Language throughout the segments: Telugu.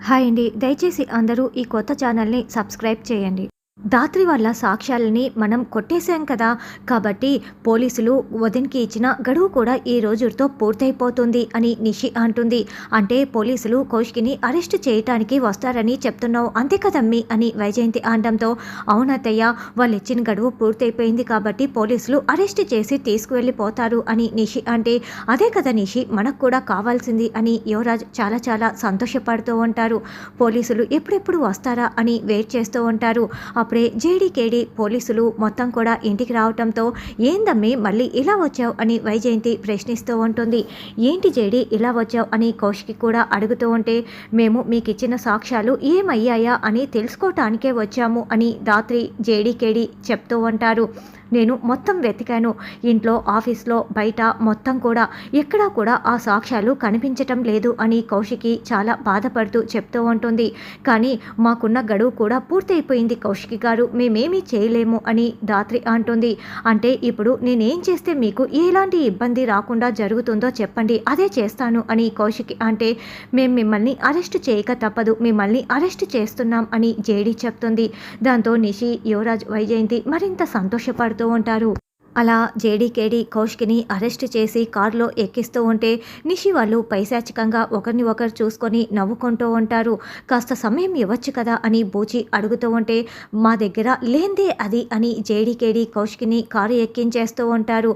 హాయ్ అండి. దయచేసి అందరూ ఈ కొత్త ఛానల్‌ని సబ్స్క్రైబ్ చేయండి. దాత్రి వాళ్ళ సాక్ష్యాలని మనం కొట్టేశాం కదా! కాబట్టి పోలీసులు వదిన్‌కి ఇచ్చిన గడువు కూడా ఈ రోజుతో పూర్తయిపోతుంది అని నిషి అంటుంది. అంటే పోలీసులు కౌశిక్‌ని అరెస్ట్ చేయటానికి వస్తారని చెప్తున్నావు అంతే కదమ్మీ అని వైజయంతి అనడంతో, అవునత్తయ్య వాళ్ళిచ్చిన గడువు పూర్తయిపోయింది కాబట్టి పోలీసులు అరెస్ట్ చేసి తీసుకువెళ్ళిపోతారు అని నిషి అంటే, అదే కదా నిషి మనకు కూడా కావాల్సింది అని యువరాజ్ చాలా చాలా సంతోషపడుతూ ఉంటారు. పోలీసులు ఎప్పుడెప్పుడు వస్తారా అని వెయిట్ చేస్తూ ఉంటారు. అప్పుడే జేడీకేడీ పోలీసులు మొత్తం కూడా ఇంటికి రావటంతో, ఏందమ్మి మళ్ళీ ఇలా వచ్చావు అని వైజయంతి ప్రశ్నిస్తూ ఉంటుంది. ఏంటి జేడీ ఇలా వచ్చావు అని కౌశిక్ కూడా అడుగుతూ ఉంటే, మేము మీకు ఇచ్చిన సాక్ష్యాలు ఏమయ్యాయా అని తెలుసుకోవటానికే వచ్చాము అని దాత్రి జేడీకేడీ చెప్తూ ఉంటారు. నేను మొత్తం వెతికాను, ఇంట్లో ఆఫీస్లో బయట మొత్తం కూడా ఎక్కడా కూడా ఆ సాక్ష్యాలు కనిపించటం లేదు అని కౌశికి చాలా బాధపడుతూ చెప్తూ ఉంటుంది. కానీ మాకున్న గడువు కూడా పూర్తయిపోయింది కౌశికి గారు, మేమేమీ చేయలేము అని దాత్రి అంటుంది. అంటే ఇప్పుడు నేనేం చేస్తే మీకు ఎలాంటి ఇబ్బంది రాకుండా జరుగుతుందో చెప్పండి, అదే చేస్తాను అని కౌశికి అంటే, మేము మిమ్మల్ని అరెస్ట్ చేయక తప్పదు, మిమ్మల్ని అరెస్ట్ చేస్తున్నాం అని జేడీ చెప్తుంది. దాంతో నిషి, యువరాజ్, వైజయంతి మరింత సంతోషపడుతూ ఉంటారు. అలా జేడీకేడీ కౌశిక్ని అరెస్ట్ చేసి కారులో ఎక్కిస్తూ ఉంటే నిషి వాళ్ళు పైశాచికంగా ఒకరిని ఒకరు చూసుకొని నవ్వుకుంటూ ఉంటారు. కాస్త సమయం ఇవ్వచ్చు కదా అని బూచి అడుగుతూ ఉంటే, మా దగ్గర లేందే అది అని జేడీకేడీ కౌశిక్ని కారు ఎక్కించేస్తూ ఉంటారు.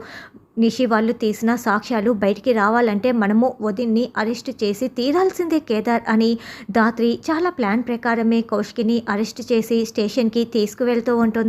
నిషి వాళ్ళు తీసిన సాక్ష్యాలు బయటికి రావాలంటే మనము వదిన్ని అరెస్ట్ చేసి తీరాల్సిందే కేదార్ అని దాత్రి చాలా ప్లాన్ ప్రకారమే కౌశిక్ని అరెస్ట్ చేసి స్టేషన్కి తీసుకువెళ్తూ ఉంటుంది.